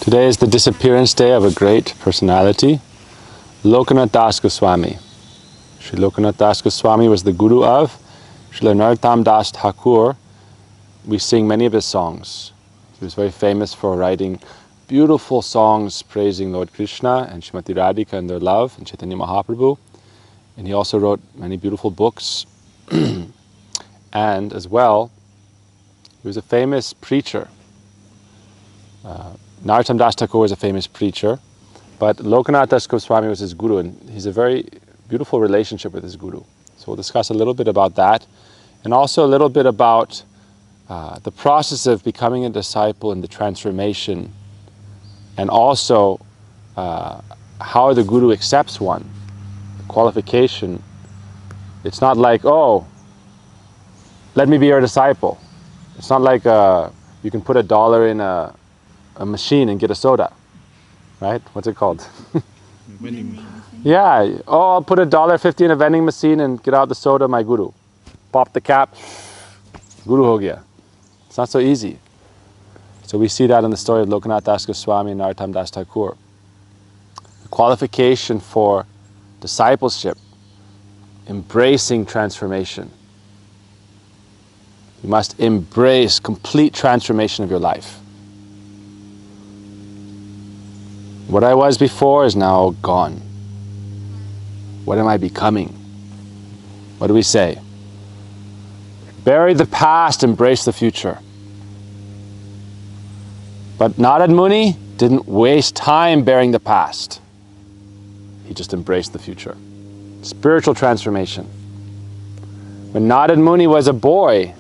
Today is the disappearance day of a great personality, Lokanatha das Thakura. Sri Lokanatha das Thakura was the guru of Sri Narottama das Thakura. We sing many of his songs. He was very famous for writing beautiful songs praising Lord Krishna and Srimati Radhika and their love, and Chaitanya Mahaprabhu. And he also wrote many beautiful books. And as well, he was a famous preacher. Narottama das Thakura was a famous preacher, but Lokanatha das Thakura was his guru, and he's a very beautiful relationship with his guru. So we'll discuss a little bit about that, and also a little bit about the process of becoming a disciple and the transformation, and also how the guru accepts one, the qualification. It's not like, oh, let me be your disciple. It's not like you can put $1 in a machine and get a soda, right? What's it called? Vending machine. Yeah. Oh, I'll put $1.50 in a vending machine and get out the soda, my guru. Pop the cap, guru ho gaya. It's not so easy. So we see that in the story of Lokanatha das Thakura and Narottama das Thakura. The qualification for discipleship, embracing transformation. You must embrace complete transformation of your life. What I was before is now gone. What am I becoming? What do we say? Bury the past, embrace the future. But Narad Muni didn't waste time burying the past. He just embraced the future. Spiritual transformation. When Narad Muni was a boy,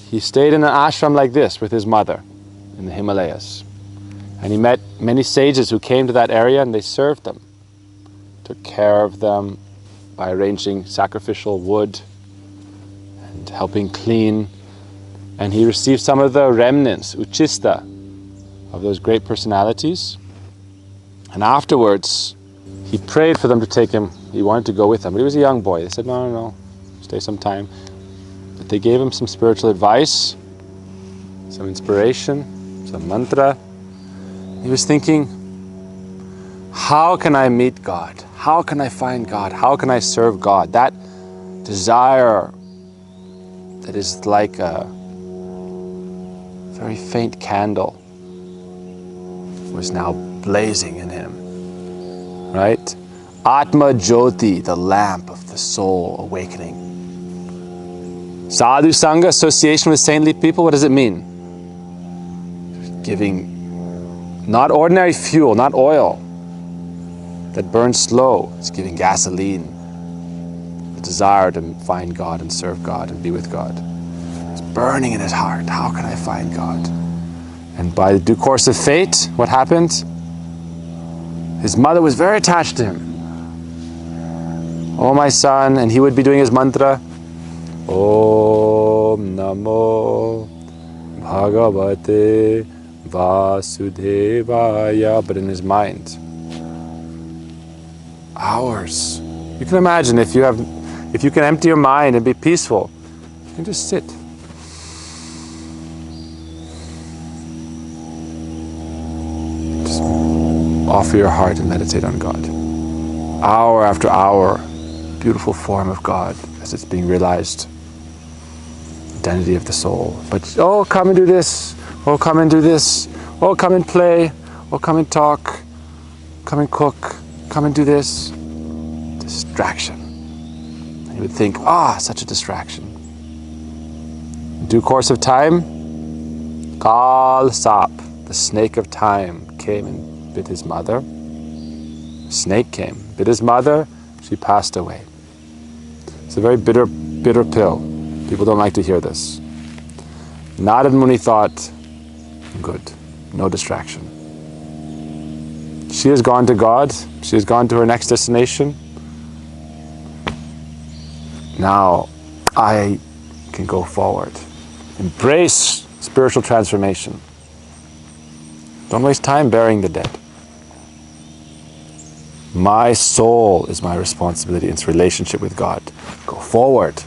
he stayed in an ashram like this with his mother in the Himalayas. And he met many sages who came to that area, and they served them. Took care of them by arranging sacrificial wood and helping clean. And he received some of the remnants, uchista, of those great personalities. And afterwards, he prayed for them to take him. He wanted to go with them, but he was a young boy. They said, no, stay some time. But they gave him some spiritual advice, some inspiration, some mantra. He was thinking, how can I meet God? How can I find God? How can I serve God? That desire that is like a very faint candle was now blazing in him, right? Atma Jyoti, the lamp of the soul awakening. Sadhu Sangha, association with saintly people, what does it mean? Giving not ordinary fuel, not oil that burns slow. It's giving gasoline, the desire to find God and serve God and be with God. It's burning in his heart. How can I find God? And by the due course of fate, what happened? His mother was very attached to him. Oh, my son, and he would be doing his mantra. Om Namo Bhagavate Vasudevaya, but in his mind, hours. You can imagine if you can empty your mind and be peaceful, you can just sit. Just offer your heart and meditate on God. Hour after hour, beautiful form of God as it's being realized. Identity of the soul. But, oh, come and do this. Oh, come and do this. Oh, come and play. Oh, come and talk. Come and cook. Come and do this. Distraction. And you would think, such a distraction. In due course of time, Kal Sap, the snake of time, came and bit his mother. The snake came, bit his mother. She passed away. It's a very bitter, bitter pill. People don't like to hear this. Narad Muni thought, good, no distraction. She has gone to God. She has gone to her next destination. Now I can go forward. Embrace spiritual transformation. Don't waste time burying the dead. My soul is my responsibility in its relationship with God. Go forward.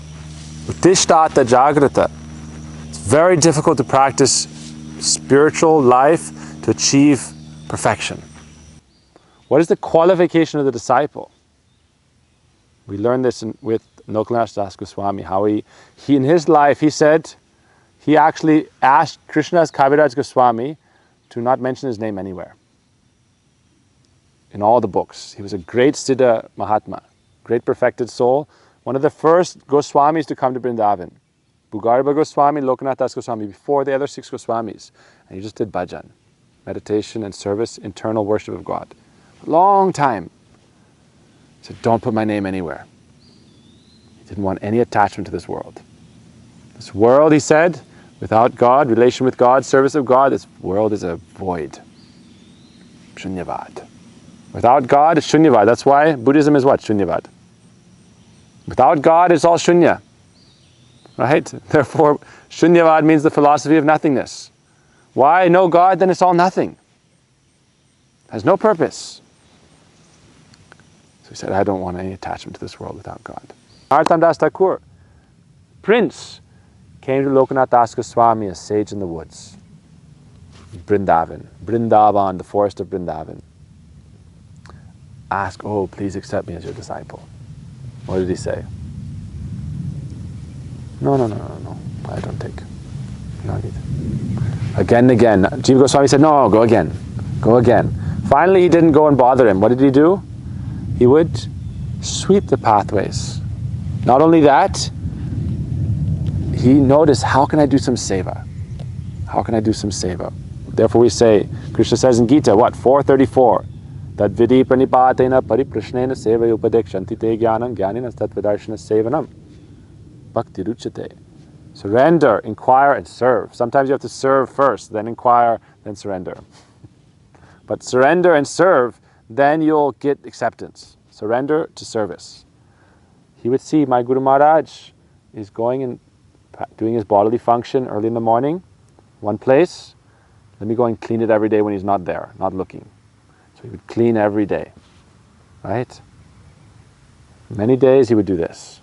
Uttishthata Jagrata. It's very difficult to practice spiritual life to achieve perfection. What is the qualification of the disciple? We learned this with Lokanatha das Goswami, how he in his life, he said, he actually asked Krishnadas Kaviraj Goswami to not mention his name anywhere. In all the books. He was a great Siddha Mahatma, great perfected soul, one of the first Goswamis to come to Vrindavan. Bhugarba Goswami, Lokanatha das Goswami, before the other 6 Goswamis. And he just did bhajan, meditation and service, internal worship of God. Long time. He said, don't put my name anywhere. He didn't want any attachment to this world. This world, he said, without God, relation with God, service of God, this world is a void. Shunyavad. Without God, it's shunyavad. That's why Buddhism is what? Shunyavad. Without God, it's all shunya. Right? Therefore, shunyavad means the philosophy of nothingness. Why? No God, then it's all nothing. It has no purpose. So he said, I don't want any attachment to this world without God. Narottama das Thakura, prince, came to Lokanatha das Goswami, a sage in the woods. Vrindavan, the forest of Vrindavan. Ask, oh, please accept me as your disciple. What did he say? No, I don't take. No need. Again and again. Jiva Goswami said, no, go again. Go again. Finally, he didn't go and bother him. What did he do? He would sweep the pathways. Not only that, he noticed, how can I do some seva? How can I do some seva? Therefore we say, Krishna says in Gita, what? 4:34. Tad vidi pranipatena pariprashnena seva upadekshanti te jnanam jnanina tattvadarshana sevanam. Bhakti ruchate. Surrender, inquire, and serve. Sometimes you have to serve first, then inquire, then surrender. But surrender and serve, then you'll get acceptance. Surrender to service. He would see, my Guru Maharaj is going and doing his bodily function early in the morning, one place. Let me go and clean it every day when he's not there, not looking. So he would clean every day, right? Many days he would do this.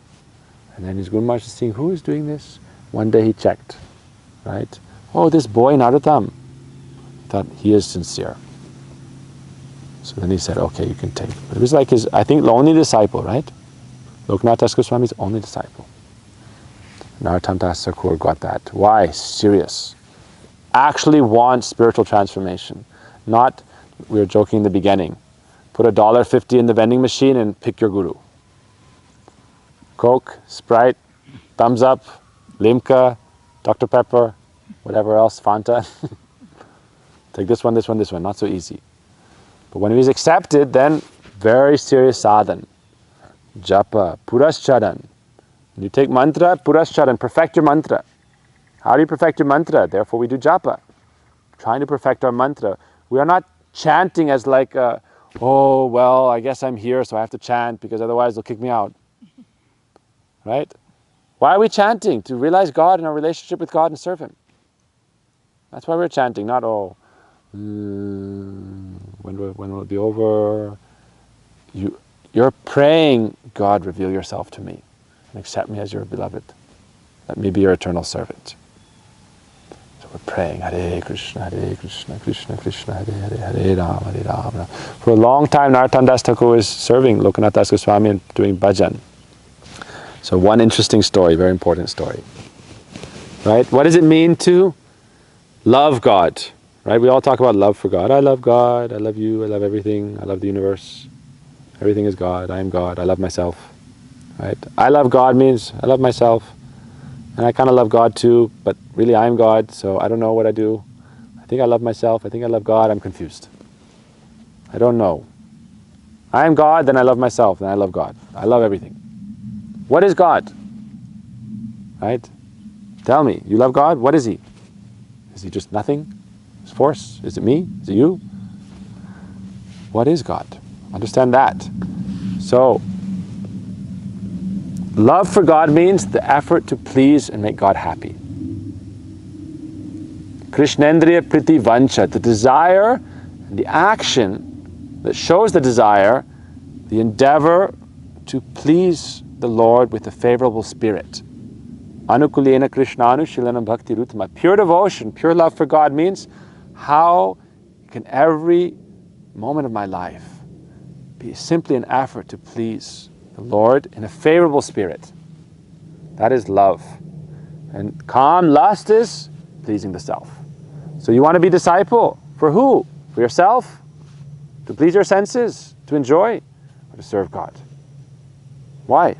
And then his Guru Maharaj is seeing, who is doing this? One day he checked, right? Oh, this boy Narottama. Thought he is sincere. So then he said, okay, you can take. But it was like his, I think, the only disciple, right? Lokanatha das Goswami's only disciple. Narottama das Thakura got that. Why? Serious. Actually wants spiritual transformation. Not, we were joking in the beginning, put $1.50 in the vending machine and pick your guru. Coke, Sprite, Thumbs Up, Limca, Dr. Pepper, whatever else, Fanta. Take this one, this one, this one. Not so easy. But when he was accepted, then very serious sadhan. Japa, Purascharan. When you take mantra, Purascharan, perfect your mantra. How do you perfect your mantra? Therefore we do japa. Trying to perfect our mantra. We are not chanting as like, oh, well, I guess I'm here, so I have to chant because otherwise they'll kick me out. Right? Why are we chanting? To realize God and our relationship with God and serve Him. That's why we're chanting, not, oh, when will it be over? You're praying, God, reveal yourself to me and accept me as your beloved. Let me be your eternal servant. So we're praying, Hare Krishna, Krishna Krishna, Hare Rama, Hare Rama. For a long time, Narottama das Thakura is serving Lokanatha das Goswami and doing bhajan. So one interesting story, very important story. Right? What does it mean to love God? Right? We all talk about love for God. I love God, I love you, I love everything, I love the universe. Everything is God, I am God, I love myself. Right? I love God means I love myself. And I kind of love God too, but really I am God, so I don't know what I do. I think I love myself, I think I love God, I'm confused. I don't know. I am God, then I love myself, then I love God. I love everything. What is God? Right? Tell me, you love God? What is He? Is He just nothing? Is force? Is it me? Is it you? What is God? Understand that. So, love for God means the effort to please and make God happy. Krishnendriya priti vancha, the desire and the action that shows the desire, the endeavor to please the Lord with a favorable spirit. Anukulena Krishnanu Shilanam Bhakti Rutama. Pure devotion, pure love for God means how can every moment of my life be simply an effort to please the Lord in a favorable spirit. That is love. And calm lust is pleasing the self. So you want to be disciple. For who? For yourself? To please your senses? To enjoy? Or to serve God? Why?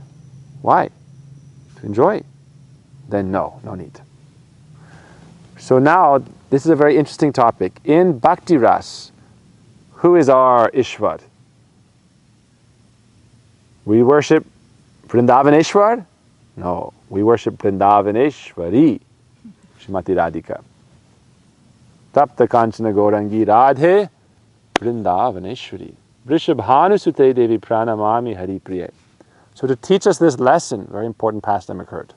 Why? To enjoy? Then no need. So now, this is a very interesting topic. In Bhakti Ras, who is our Ishwar? We worship Vrindavaneshwar? No, we worship Vrindavaneshwari, Srimati Radhika. Tapta Kanchana Gaurangi Radhe, Vrindavaneshwari. Vrishabhanu Sute Devi Pranamami Hari Priye. So to teach us this lesson, very important pastime occurred.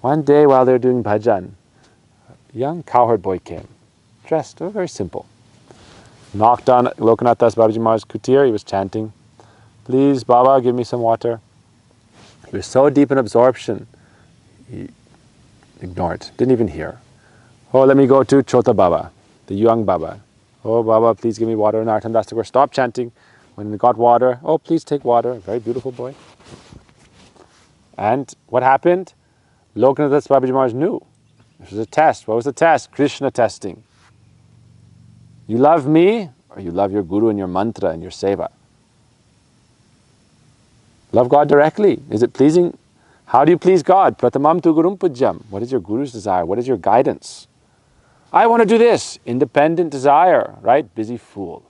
One day while they were doing bhajan, a young cowherd boy came, dressed very simple. Knocked on Lokanatha das Thakura's kutir, he was chanting, "Please, Baba, give me some water." He was so deep in absorption, he ignored, didn't even hear. "Oh, let me go to Chota Baba, the young Baba. Oh, Baba, please give me water." Narottama das Thakura stopped chanting. When he got water, "Oh, please take water." Very beautiful boy. And what happened? Lokanatha das Thakura knew. This was a test. What was the test? Krishna testing. You love me, or you love your guru and your mantra and your seva? Love God directly. Is it pleasing? How do you please God? Pratamam tu gurum pujyam. What is your guru's desire? What is your guidance? I want to do this. Independent desire, right? Busy fool.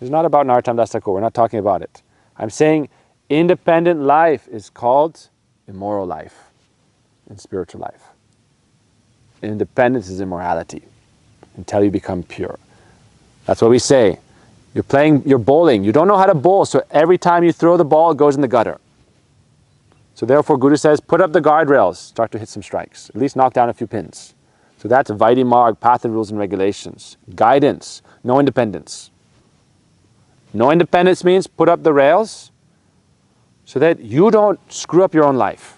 It's not about Narottama das Thakura. We're not talking about it. I'm saying independent life is called immoral life and spiritual life. Independence is immorality until you become pure. That's what we say. You're bowling. You don't know how to bowl, so every time you throw the ball, it goes in the gutter. So therefore, Guru says, put up the guardrails, start to hit some strikes, at least knock down a few pins. So that's Vaidhi Marg, path and rules and regulations. Guidance, no independence. No independence means put up the rails so that you don't screw up your own life.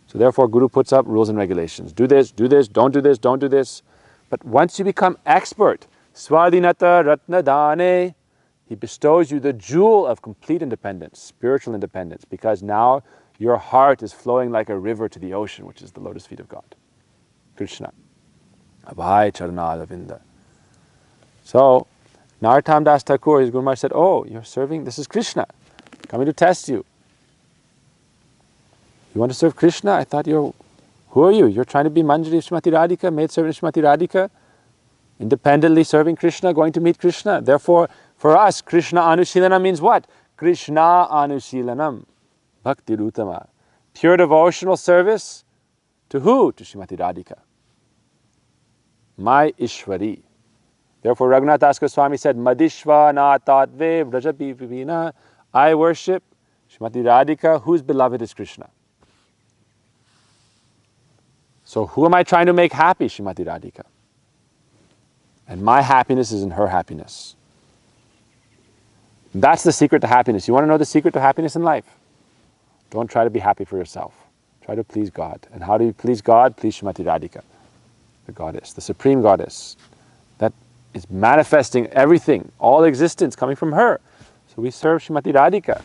So therefore, Guru puts up rules and regulations. Do this, don't do this, don't do this. But once you become expert, Swadhinata Ratna Dane, he bestows you the jewel of complete independence, spiritual independence, because now your heart is flowing like a river to the ocean, which is the lotus feet of God, Krishna. Abhay Charana Avinda. So, Narottama das Thakura, his Guru Maharaj said, "Oh, you're serving, this is Krishna, coming to test you. You want to serve Krishna? I thought who are you? You're trying to be Manjari Srimati Radhika, maid servant Srimati Radhika, independently serving Krishna, going to meet Krishna. Therefore, for us, Krishna Anushilanam means what? Krishna Anushilanam, Bhakti Rutama. Pure devotional service to who? To Srimati Radhika, my Ishwari. Therefore, Raghunath Das Goswami said, Madishva na tatve vrajapi vivina. I worship Srimati Radhika, whose beloved is Krishna. So who am I trying to make happy? Srimati Radhika. And my happiness is in her happiness. That's the secret to happiness. You want to know the secret to happiness in life? Don't try to be happy for yourself. Try to please God. And how do you please God? Please Srimati Radhika, the goddess, the supreme goddess, that is manifesting everything, all existence coming from her. So we serve Srimati Radhika.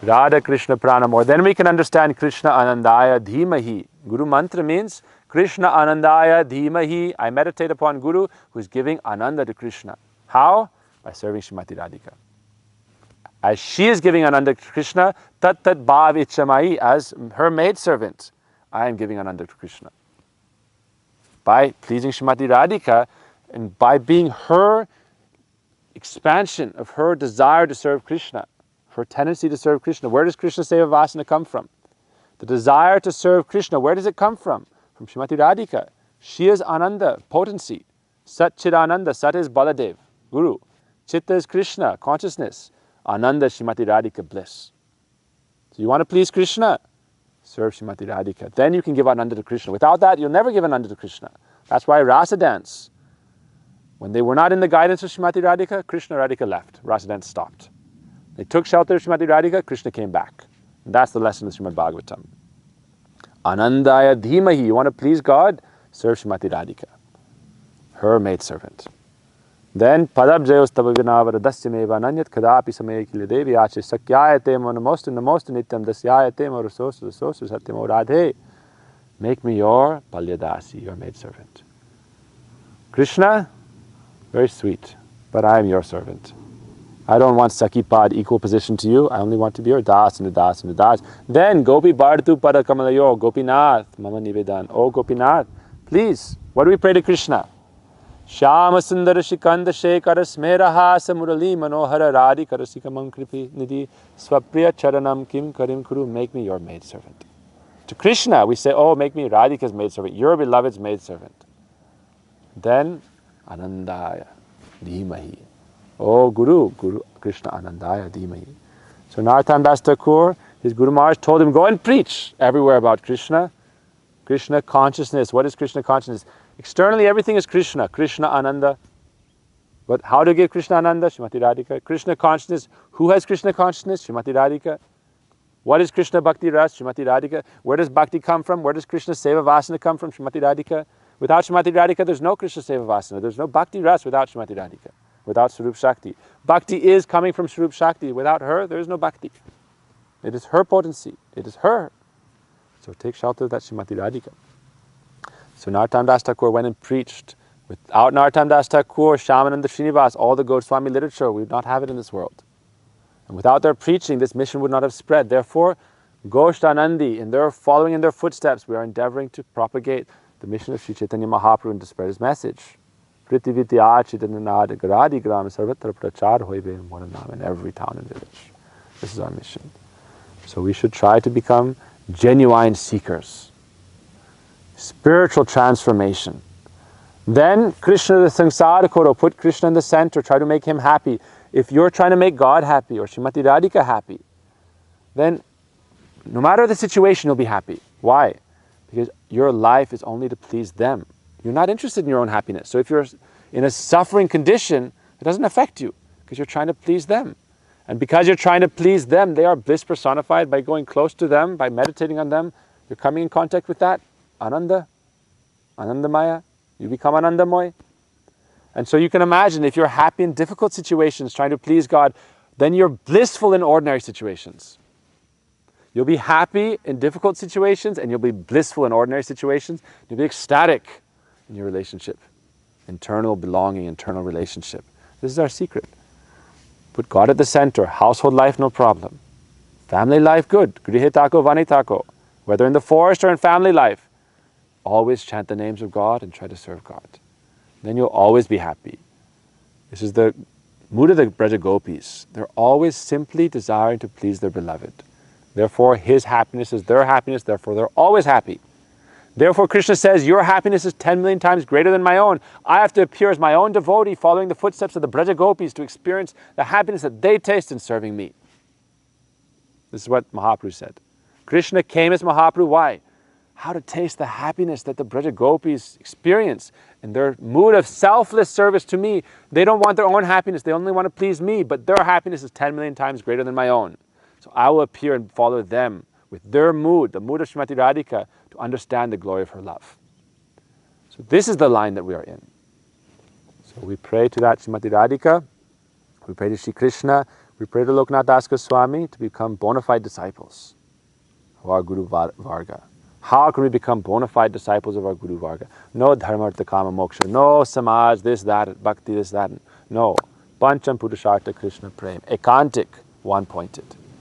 Radha Krishna Pranamor. Then we can understand Krishna Anandaya Dhimahi. Guru Mantra means Krishna Anandaya Dhimahi. I meditate upon Guru who is giving Ananda to Krishna. How? By serving Srimati Radhika. As she is giving Ananda to Krishna, Tat Tat Bhav Ichamai, as her maidservant, I am giving Ananda to Krishna. By pleasing Srimati Radhika and by being her expansion of her desire to serve Krishna, her tendency to serve Krishna. Where does Krishna Seva Vasana come from? The desire to serve Krishna, where does it come from? From Srimati Radhika. She is Ananda, potency. Sat Chidananda, Sat is Baladev, Guru. Chitta is Krishna, consciousness. Ananda, Srimati Radhika, bliss. So you want to please Krishna? Serve Srimati Radhika. Then you can give Ananda to Krishna. Without that, you'll never give Ananda to Krishna. That's why Rasa dance. When they were not in the guidance of Srimati Radhika, Krishna Radhika left. Rasa dance stopped. They took shelter of Srimati Radhika, Krishna came back. And that's the lesson of Srimad Bhagavatam. Anandaya Dhimahi. You want to please God? Serve Srimati Radhika. her maidservant. Then padabjayos tabavinavara dasyameva nanyat kadapi samayakili devi ache sakyayate monamostu namostu nityam dasyayate morasosu rasosu satyamo radhe. Make me your palyadasi, your maidservant. Krishna, very sweet, but I am your servant. I don't want Sakipad, equal position to you. I only want to be your das and the das and the das. Then, Gopi Bharatu Pada Kamalayo, Gopinath, Mama Nivedan. Oh, Gopinath, please, what do we pray to Krishna? Shyama Sundara Shikanda Shekara Smeraha Samurali Manohara Radhi Karasikamam Kripi Nidhi Swapriya Charanam Kim Karim Kuru. Make me your maidservant. To Krishna, we say, oh, make me Radhika's maidservant, your beloved's maidservant. Then, Anandaya Dhimahi. Oh, Guru Krishna Anandaya Dhimahi. So Narottama das Thakura, his Guru Maharaj told him, go and preach everywhere about Krishna. Krishna consciousness. What is Krishna consciousness? Externally, everything is Krishna. Krishna Ananda. But how to give Krishna Ananda? Srimati Radhika. Krishna consciousness. Who has Krishna consciousness? Srimati Radhika. What is Krishna Bhakti Ras? Srimati Radhika. Where does Bhakti come from? Where does Krishna Seva Vasana come from? Srimati Radhika. Without Srimati Radhika, there's no Krishna Seva Vasana. There's no Bhakti Ras without Srimati Radhika. Without Swarup Shakti. Bhakti is coming from Swarup Shakti. Without her, there is no Bhakti. It is her potency. It is her. So take shelter of that Srimati Radhika. So Narottama das Thakura went and preached. Without Narottama das Thakura, Shyamananda Srinivas, all the Goswami literature, we would not have it in this world. And without their preaching, this mission would not have spread. Therefore, Goshtanandi, in their following in their footsteps, we are endeavoring to propagate the mission of Sri Chaitanya Mahaprabhu and to spread his message. In every town and village. This is our mission. So we should try to become genuine seekers. Spiritual transformation. Then Krishna the Sangsara Koro, put Krishna in the center, try to make him happy. If you're trying to make God happy or Srimati Radhika happy, then no matter the situation, you'll be happy. Why? Because your life is only to please them. You're not interested in your own happiness. So if you're in a suffering condition, it doesn't affect you because you're trying to please them. And because you're trying to please them, they are bliss personified. By going close to them, by meditating on them, you're coming in contact with that Ananda, Anandamaya. You become Anandamoy. And so you can imagine if you're happy in difficult situations, trying to please God, then you're blissful in ordinary situations. You'll be happy in difficult situations and you'll be blissful in ordinary situations. You'll be ecstatic in your relationship. Internal belonging, internal relationship. This is our secret. Put God at the center. Household life, no problem. Family life, good. Grihetako, vanitako. Whether in the forest or in family life, always chant the names of God and try to serve God. Then you'll always be happy. This is the mood of the Braja Gopis. They're always simply desiring to please their beloved. Therefore, his happiness is their happiness. Therefore, they're always happy. Therefore, Krishna says, your happiness is 10 million times greater than my own. I have to appear as my own devotee, following the footsteps of the Braja Gopis to experience the happiness that they taste in serving me. This is what Mahaprabhu said. Krishna came as Mahaprabhu. Why? How to taste the happiness that the Braja Gopis experience in their mood of selfless service to me. They don't want their own happiness. They only want to please me, but their happiness is 10 million times greater than my own. So I will appear and follow them with their mood, the mood of Srimati Radhika, to understand the glory of her love. So this is the line that we are in. So we pray to that Srimati Radhika, we pray to Shri Krishna, we pray to Lokanatha das Goswami to become bona fide disciples of our Guru Varga. How can we become bona fide disciples of our Guru Varga? No dharma, artha, kama, moksha. No samaj, this, that, bhakti, this, that. No. Pancham Purushartha Krishna Prem. Ekantik, one-pointed.